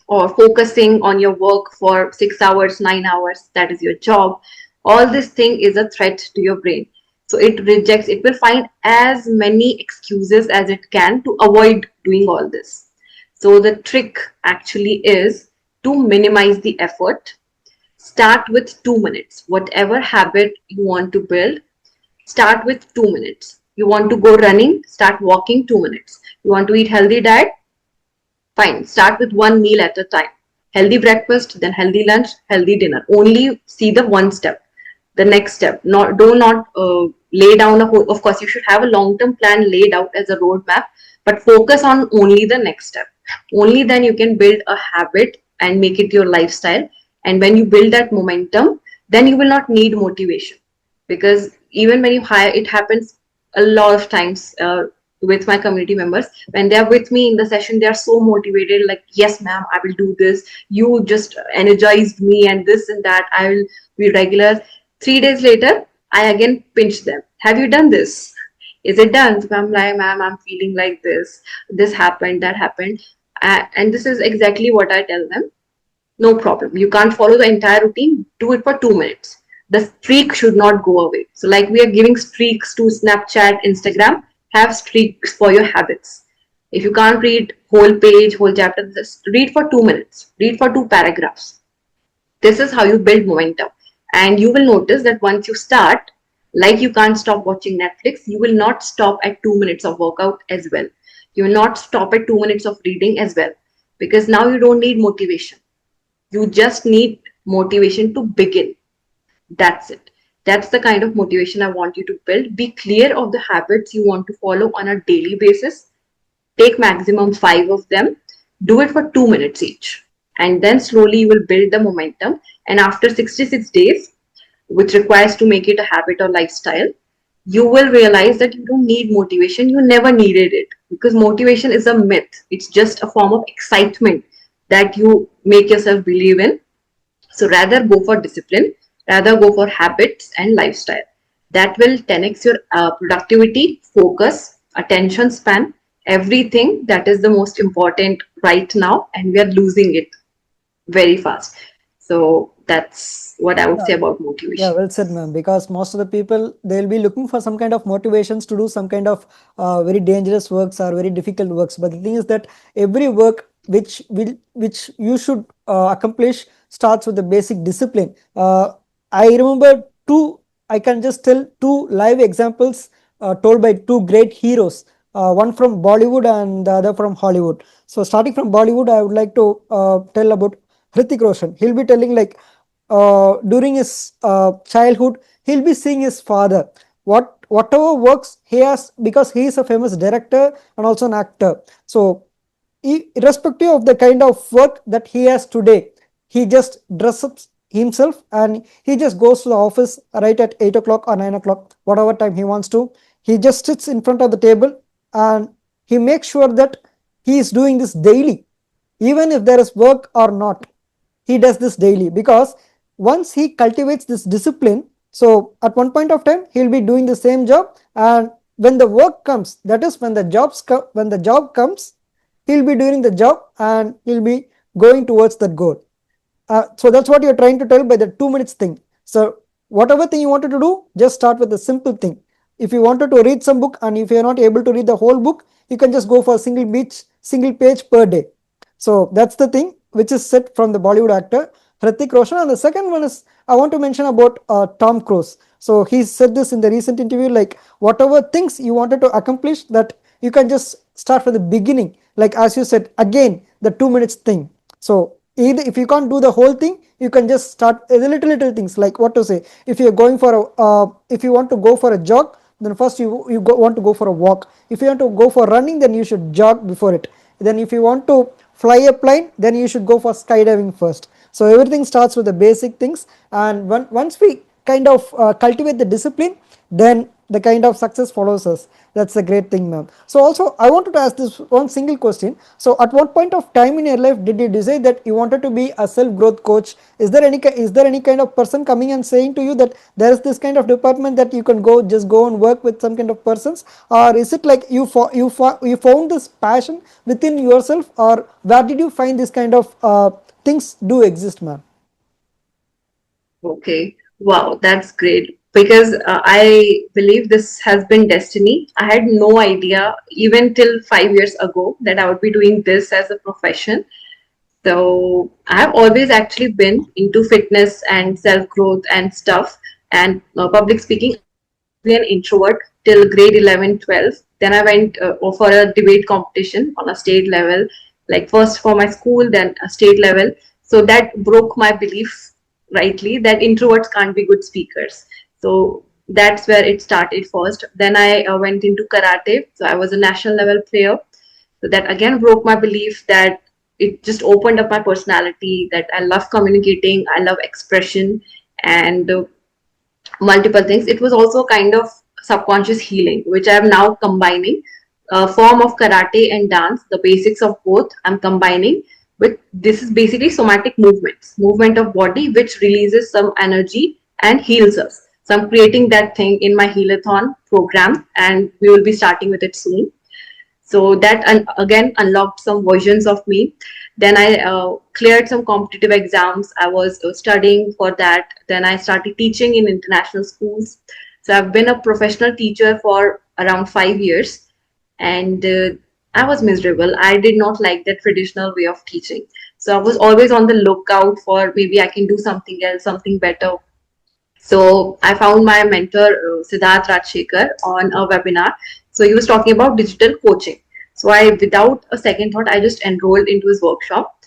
B: or focusing on your work for 6 hours, 9 hours, that is your job. All this thing is a threat to your brain. So it rejects, it will find as many excuses as it can to avoid doing all this. So the trick actually is to minimize the effort. Start with 2 minutes. Whatever habit you want to build, start with 2 minutes. You want to go running, start walking 2 minutes. You want to eat healthy diet, fine. Start with one meal at a time. Healthy breakfast, then healthy lunch, healthy dinner. Only see the one step, the next step. Not do not lay down a whole. Of course, you should have a long-term plan laid out as a roadmap, but focus on only the next step. Only then you can build a habit and make it your lifestyle. And when you build that momentum, then you will not need motivation, because even when you hire, it happens a lot of times. with my community members. When they are with me in the session, they are so motivated, like, yes ma'am, I will do this, you just energized me, and this and that, I will be regular. 3 days later, I again pinch them, have you done this, is it done? So I'm like, ma'am, I'm feeling like this happened, that happened. And this is exactly what I tell them. No problem. You can't follow the entire routine. Do it for 2 minutes. The streak should not go away. So, like we are giving streaks to Snapchat, Instagram, have streaks for your habits. If you can't read whole page, whole chapter, just read for 2 minutes. Read for two paragraphs. This is how you build momentum. And you will notice that once you start, like you can't stop watching Netflix, you will not stop at 2 minutes of workout as well. You will not stop at 2 minutes of reading as well. Because now you don't need motivation, you just need motivation to begin. That's it. That's the kind of motivation I want you to build. Be clear of the habits you want to follow on a daily basis. Take maximum 5 of them. Do it for 2 minutes each. And then slowly you will build the momentum. And after 66 days, which requires to make it a habit or lifestyle, you will realize that you don't need motivation. You never needed it, because motivation is a myth. It's just a form of excitement that you make yourself believe in. So rather go for discipline, rather go for habits and lifestyle. That will 10x your productivity, focus, attention span, everything that is the most important right now, and we are losing it very fast. So that's what I would say about
A: Yeah,
B: motivation.
A: well said, ma'am. Because most of the people, they'll be looking for some kind of motivations to do some kind of very dangerous works or very difficult works. But the thing is that every work which you should accomplish starts with the basic discipline. I remember two. I can just tell two live examples told by two great heroes. One from Bollywood and the other from Hollywood. So starting from Bollywood, I would like to tell about Hrithik Roshan. He'll be telling like during his childhood, he'll be seeing his father. Whatever works he has, because he is a famous director and also an actor. So irrespective of the kind of work that he has today, he just dresses up himself and he just goes to the office right at 8 o'clock or 9 o'clock, whatever time he wants to. He just sits in front of the table and he makes sure that he is doing this daily, even if there is work or not. He does this daily because once he cultivates this discipline, so at one point of time he'll be doing the same job, and when the work comes, that is when when the job comes, he'll be doing the job and he'll be going towards that goal. So that's what you're trying to tell by the 2 minutes thing. So whatever thing you wanted to do, just start with a simple thing. If you wanted to read some book and if you're not able to read the whole book, you can just go for a single page per day. So that's the thing which is set from the Bollywood actor Hrithik Roshan. And the second one is I want to mention about Tom Cruise. So he said this in the recent interview, like whatever things you wanted to accomplish, that you can just start from the beginning. Like as you said, again the 2 minutes thing. So either if you can't do the whole thing, you can just start the little things, like what to say. If you're going for a if you want to go for a jog, then first want to go for a walk. If you want to go for running, then you should jog before it. Then if you want to fly a plane, then you should go for skydiving first. So everything starts with the basic things, and once we kind of cultivate the discipline, then the kind of success follows us. That's a great thing, ma'am. So also I wanted to ask this one single question. So at what point of time in your life did you decide that you wanted to be a self growth coach? Is there any kind of person coming and saying to you that there is this kind of department that you can just go and work with some kind of persons, or is it like you found this passion within yourself, or where did you find this kind of things do exist, ma'am?
B: Okay. Wow, that's great. Because I believe this has been destiny. I had no idea even till 5 years ago that I would be doing this as a profession. So I have always actually been into fitness and self growth and stuff and public speaking. I was actually an introvert till grade 11, 12. Then I went for a debate competition on a state level, like first for my school, then a state level. So that broke my belief rightly that introverts can't be good speakers. So that's where it started first. Then I went into karate. So I was a national level player. So that again broke my belief that it just opened up my personality, that I love communicating, I love expression, and multiple things. It was also kind of subconscious healing, which I am now combining form of karate and dance, the basics of both I'm combining with. This is basically somatic movements, movement of body which releases some energy and heals us. So I'm creating that thing in my healathon program, and we will be starting with it soon. So that again unlocked some versions of me. Then I cleared some competitive exams. I was studying for that. Then I started teaching in international schools. So I've been a professional teacher for around 5 years, and I was miserable. I did not like the traditional way of teaching. So I was always on the lookout for maybe I can do something else, something better. So I found my mentor, Siddharth Rajshekar, on a webinar. So he was talking about digital coaching. So I, without a second thought, I just enrolled into his workshop,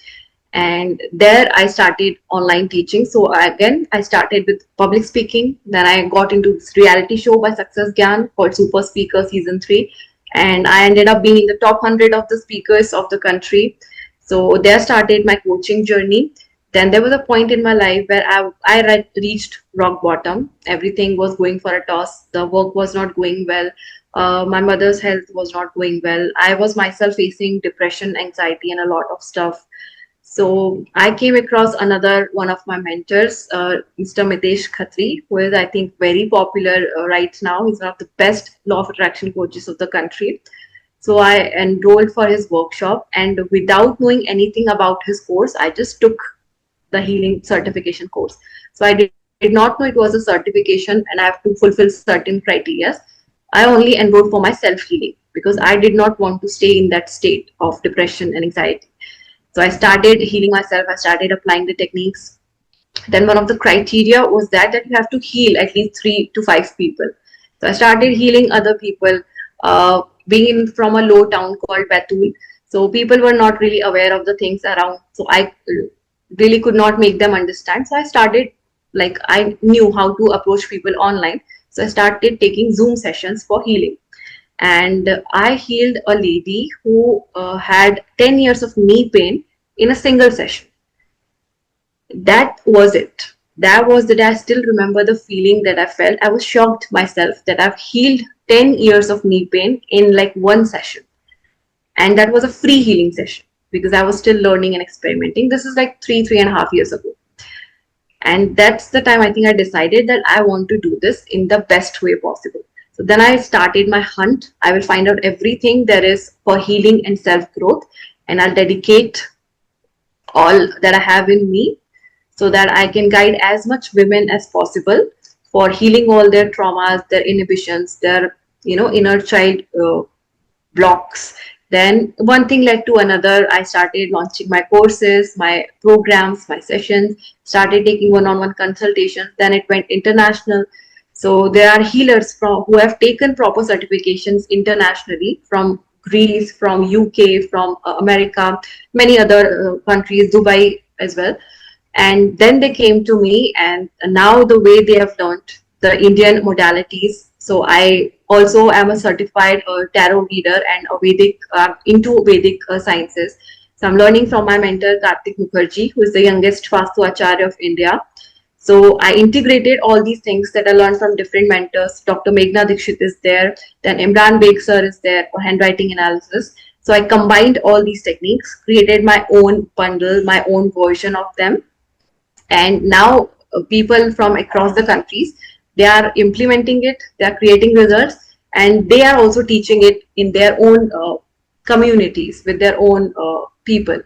B: and there I started online teaching. So again, I started with public speaking. Then I got into this reality show by Success Gyan called Super Speaker Season 3, and I ended up being in the top 100 of the speakers of the country. So there started my coaching journey. Then there was a point in my life where I reached rock bottom. Everything was going for a toss. The work was not going well. My mother's health was not going well. I was myself facing depression, anxiety, and a lot of stuff. So I came across another one of my mentors, Mr. Mitesh Khatri, who is, I think, very popular right now. He's one of the best law of attraction coaches of the country. So I enrolled for his workshop, and without knowing anything about his course, I just took the healing certification course. So I did not know it was a certification and I have to fulfill certain criteria. I only enrolled for my self healing because I did not want to stay in that state of depression and anxiety. So I started healing myself. I started applying the techniques. Then one of the criteria was that you have to heal at least 3 to 5 people. So I started healing other people, being in from a low town called Batul. So people were not really aware of the things around. So I really could not make them understand. So I started, like, I knew how to approach people online. So I started taking Zoom sessions for healing. And I healed a lady who had 10 years of knee pain in a single session. That was it. That was the day. I still remember the feeling that I felt. I was shocked myself that I've healed 10 years of knee pain in like one session. And that was a free healing session because I was still learning and experimenting. This is like 3.5 years ago. And that's the time I think I decided that I want to do this in the best way possible. So then I started my hunt. I will find out everything there is for healing and self growth, and I'll dedicate all that I have in me so that I can guide as much women as possible for healing all their traumas, their inhibitions, their inner child blocks. Then one thing led to another. I started launching my courses, my programs, my sessions, started taking one-on-one consultations. Then it went international. So there are healers who have taken proper certifications internationally from Greece, from UK, from America, many other countries, Dubai as well. And then they came to me, and now the way they have learned the Indian modalities. So I also am a certified tarot reader and a Vedic, into Vedic sciences. So I'm learning from my mentor Kartik Mukherjee, who is the youngest Vastu Acharya of India. So I integrated all these things that I learned from different mentors. Dr. Meghna Dikshit is there, then Imran Beg sir is there for handwriting analysis. So I combined all these techniques, created my own bundle, my own version of them, and now people from across the countries, they are implementing it, they are creating results, and they are also teaching it in their own communities with their own people.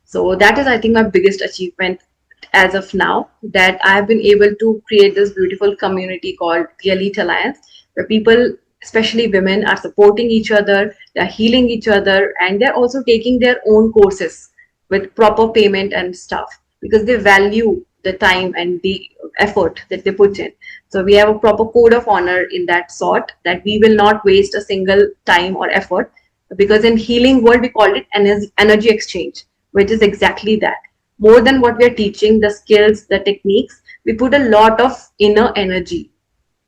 B: So that is, I think, my biggest achievement as of now, that I have been able to create this beautiful community called the Elite Alliance, where people, especially women, are supporting each other, they're healing each other, and they're also taking their own courses with proper payment and stuff because they value the time and the effort that they put in. So we have a proper code of honor in that sort, that we will not waste a single time or effort, because in healing world we call it energy exchange, which is exactly that. More than what we are teaching, the skills, the techniques, we put a lot of inner energy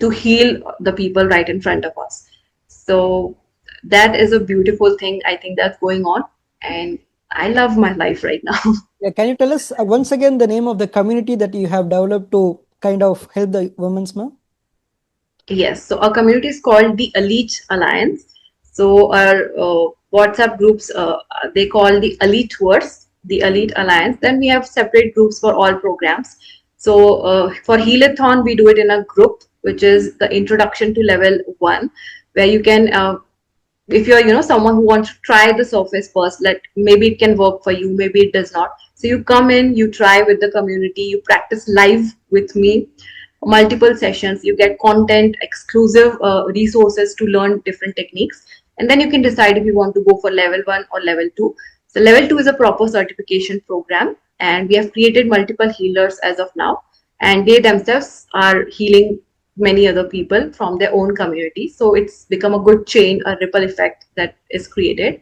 B: to heal the people right in front of us. So that is a beautiful thing, I think, that's going on, and I love my life right now.
A: Yeah, can you tell us once again the name of the community that you have developed to kind of help the women's, ma'am?
B: Yes, so our community is called the Elite Alliance. So our WhatsApp groups, they call the elite tours, the elite alliance. Then we have separate groups for all programs. So for Healathon, we do it in a group, which is the introduction to level 1, where you can if you're someone who wants to try the surface first, let maybe it can work for you, maybe it does not. So you come in, you try with the community, you practice live with me, multiple sessions, you get content, exclusive resources to learn different techniques, and then you can decide if you want to go for level 1 or level 2. So level 2 is a proper certification program, and we have created multiple healers as of now, and they themselves are healing many other people from their own community. So it's become a good chain, a ripple effect that is created.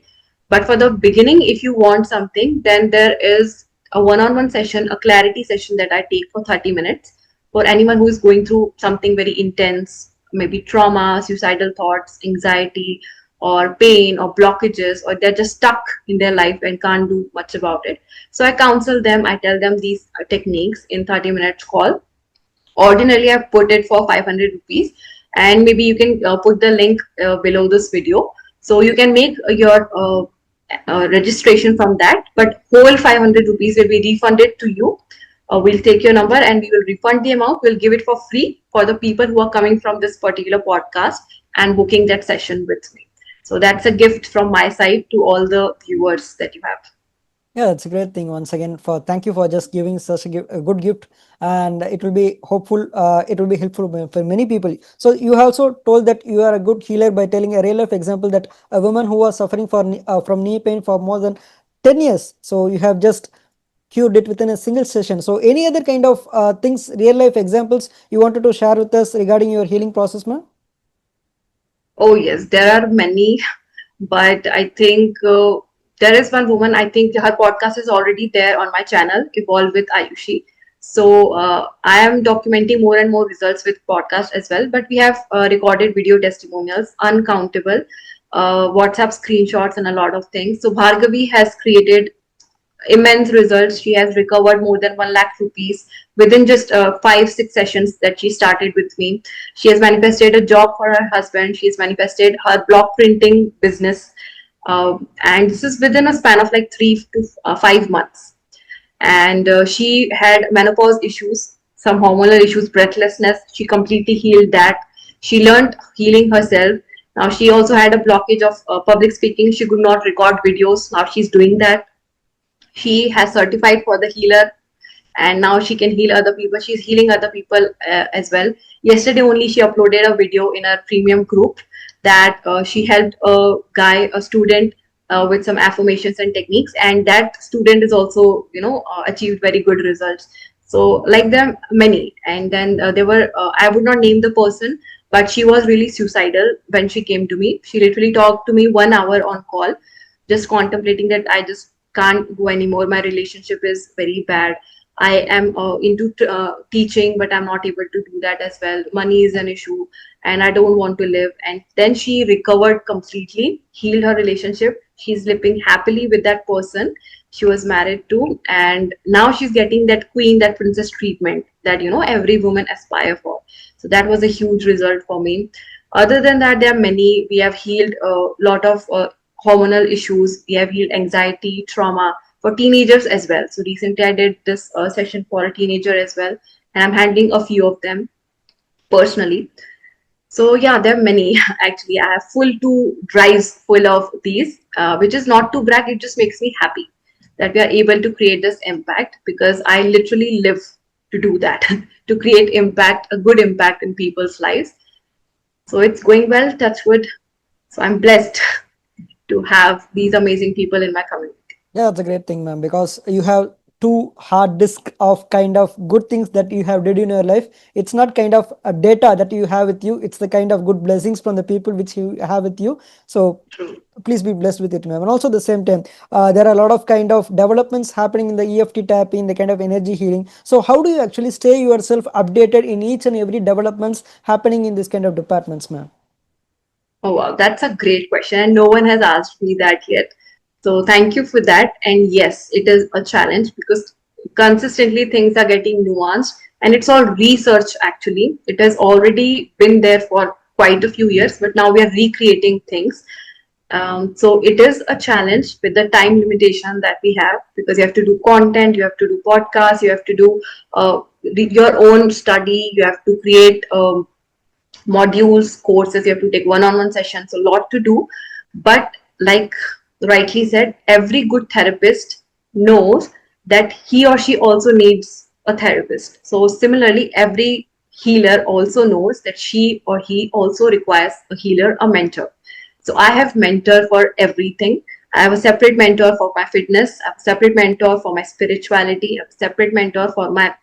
B: But for the beginning, if you want something, then there is a one-on-one session, a clarity session that I take for 30 minutes for anyone who is going through something very intense, maybe trauma, suicidal thoughts, anxiety, or pain, or blockages, or they're just stuck in their life and can't do much about it. So I counsel them, I tell them these techniques in 30 minutes call. Ordinarily, I've put it for 500 rupees, and maybe you can put the link below this video. So you can make your registration from that, but whole 500 rupees will be refunded to you. We'll take your number and we will refund the amount. We'll give it for free for the people who are coming from this particular podcast and booking that session with me. So that's a gift from my side to all the viewers that you have.
A: Yeah, that's a great thing. Once again, for thank you for just giving such a good gift, and it will be hopeful. It will be helpful for many people. So you also told that you are a good healer by telling a real life example that a woman who was suffering from knee pain for more than 10 years. So you have just cured it within a single session. So any other kind of things, real life examples you wanted to share with us regarding your healing process, ma'am?
B: Oh, yes, there are many, but I think there is one woman, I think her podcast is already there on my channel, Evolve with Ayushi. So I am documenting more and more results with podcast as well, but we have recorded video testimonials, uncountable, WhatsApp screenshots, and a lot of things. So Bhargavi has created immense results. She has recovered more than 1 lakh rupees within just 5-6 sessions that she started with me. She has manifested a job for her husband. She has manifested her block printing business. And this is within a span of like 3 to 5 months. And she had menopause issues, some hormonal issues, breathlessness. She completely healed that. She learned healing herself. Now she also had a blockage of public speaking. She could not record videos. Now she's doing that. She has certified for the healer, and now she can heal other people. She's healing other people as well. Yesterday only she uploaded a video in a premium group that she helped a guy, a student, with some affirmations and techniques, and that student is also achieved very good results. So like them many. And then there were I would not name the person, but she was really suicidal when she came to me. She literally talked to me 1 hour on call, just contemplating that I just can't go anymore. My relationship is very bad. I am into teaching, but I'm not able to do that as well. Money is an issue, and I don't want to live. And then she recovered completely, healed her relationship. She's living happily with that person she was married to, and now she's getting that queen, that princess treatment that every woman aspire for. So that was a huge result for me. Other than that, there are many. We have healed a lot of hormonal issues. We have healed anxiety, trauma for teenagers as well. So recently I did this session for a teenager as well, and I'm handling a few of them personally. So yeah, there are many actually. I have full two drives full of these, which is not to brag. It just makes me happy that we are able to create this impact, because I literally live to do that, to create impact, a good impact in people's lives. So it's going well, touch wood. So I'm blessed to have these amazing people in my community.
A: Yeah, that's a great thing, ma'am, because you have two hard disk of kind of good things that you have did in your life. It's not kind of a data that you have with you. It's the kind of good blessings from the people which you have with you. So
B: True.
A: please be blessed with it, ma'am. And also at the same time, there are a lot of kind of developments happening in the EFT tapping, the kind of energy healing. So how do you actually stay yourself updated in each and every developments happening in this kind of departments, ma'am?
B: Oh wow, that's a great question, and no one has asked me that yet. So thank you for that. And yes, it is a challenge because consistently things are getting nuanced, and it's all research actually. It has already been there for quite a few years, but now we are recreating things. So it is a challenge with the time limitation that we have, because you have to do content, you have to do podcasts, you have to do your own study, you have to create modules, courses, you have to take one-on-one sessions, a lot to do. But like rightly said, every good therapist knows that he or she also needs a therapist. So similarly, every healer also knows that she or he also requires a healer, a mentor. So I have mentor for everything. I have a separate mentor for my fitness, I have a separate mentor for my spirituality, I have a separate mentor for my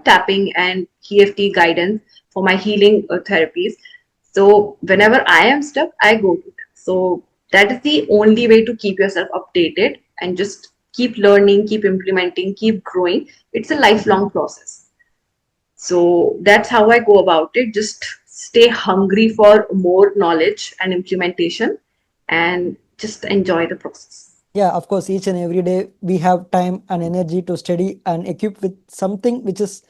B: tapping and EFT guidance, for my healing therapies. So whenever I am stuck, I go to them. So that is the only way to keep yourself updated and just keep learning, keep implementing, keep growing. It's a lifelong process. So that's how I go about it. Just stay hungry for more knowledge and implementation and just enjoy the process.
A: Yeah, of course, each and every day we have time and energy to study and equip with something which is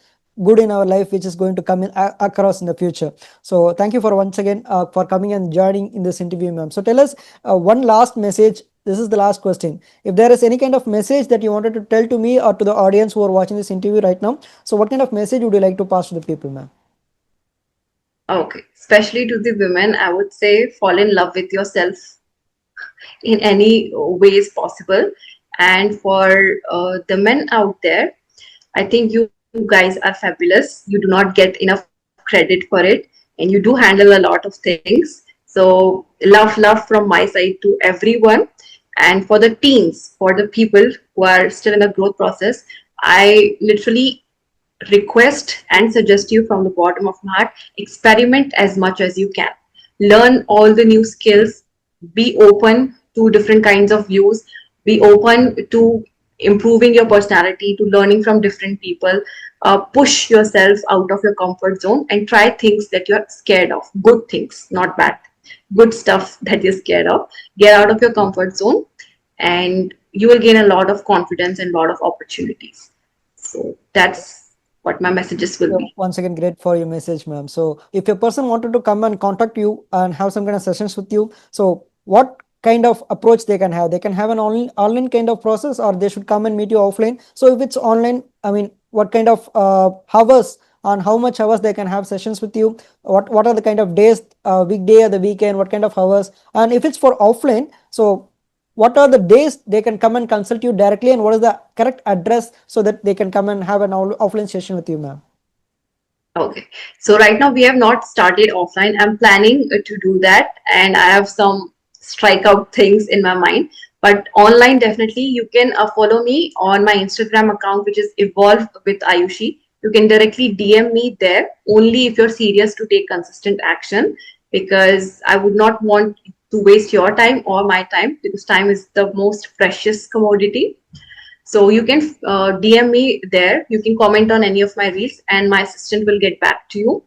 A: good in our life, which is going to come in across in the future. So thank you for once again for coming and joining in this interview, ma'am. So tell us one last message. This is the last question. If there is any kind of message that you wanted to tell to me or to the audience who are watching this interview right now, so what kind of message would you like to pass to the people, ma'am?
B: Okay, especially to the women, I would say fall in love with yourself in any ways possible. And for the men out there, I think you guys are fabulous. You do not get enough credit for it, and you do handle a lot of things. So, love from my side to everyone. And for the teens, for the people who are still in the growth process, I literally request and suggest you from the bottom of my heart, experiment as much as you can, learn all the new skills, be open to different kinds of views, be open to improving your personality, to learning from different people. Push yourself out of your comfort zone and try things that you're scared of, good things, not bad, good stuff that you're scared of. Get out of your comfort zone, and you will gain a lot of confidence and a lot of opportunities. So that's what my messages will
A: So
B: be.
A: once again, great for your message, ma'am. So if a person wanted to come and contact you and have some kind of sessions with you, so what kind of approach they can have? They can have an online kind of process, or they should come and meet you offline. So if it's online, I mean, what kind of hours and how much hours they can have sessions with you? What are the kind of days, weekday or the weekend? What kind of hours? And if it's for offline, so what are the days they can come and consult you directly, and what is the correct address so that they can come and have an offline session with you, ma'am?
B: Okay. So right now we have not started offline. I'm planning to do that, and I have some strikeout things in my mind. But online, definitely, you can follow me on my Instagram account, which is Evolve with Ayushi. You can directly DM me there only if you're serious to take consistent action, because I would not want to waste your time or my time, because time is the most precious commodity. So you can DM me there. You can comment on any of my reels, and my assistant will get back to you.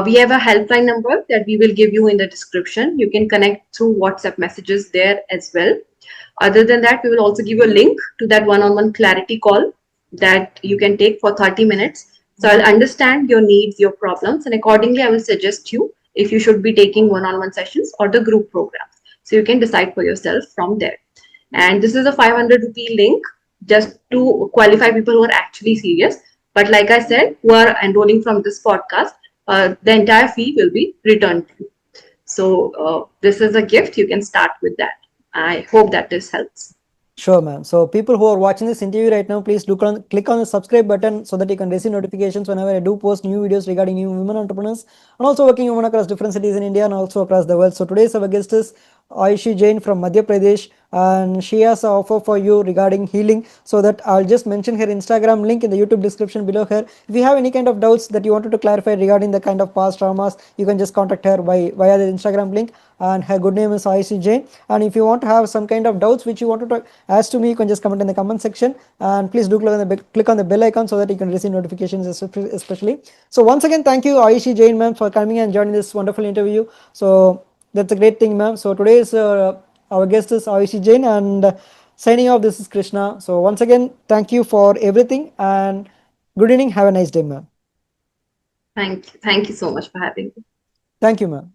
B: We have a helpline number that we will give you in the description. You can connect through WhatsApp messages there as well. Other than that, we will also give you a link to that one-on-one clarity call that you can take for 30 minutes. So I'll understand your needs, your problems, and accordingly, I will suggest you if you should be taking one-on-one sessions or the group programs. So you can decide for yourself from there. And this is a 500 rupee link just to qualify people who are actually serious. But like I said, who are enrolling from this podcast, the entire fee will be returned to you. So this is a gift. You can start with that. I hope that this helps.
A: Sure, ma'am. So people who are watching this interview right now, please click on the subscribe button so that you can receive notifications whenever I do post new videos regarding new women entrepreneurs and also working women across different cities in India and also across the world. So today's our guest is Ayushi Jain from Madhya Pradesh, and she has an offer for you regarding healing. So that I'll just mention her Instagram link in the YouTube description below her. If you have any kind of doubts that you wanted to clarify regarding the kind of past traumas, you can just contact her via the Instagram link. And her good name is Ayushi Jain. And if you want to have some kind of doubts which you wanted to ask to me, you can just comment in the comment section. And please do click on the bell icon so that you can receive notifications especially. So once again, thank you Ayushi Jain, ma'am, for coming and joining this wonderful interview. So that's a great thing, ma'am. So today's our guest is Ayushi Jain, and signing off, this is Krishna. So once again, thank you for everything, and good evening. Have a nice day, ma'am.
B: Thank you. Thank you so much for having me.
A: Thank you, ma'am.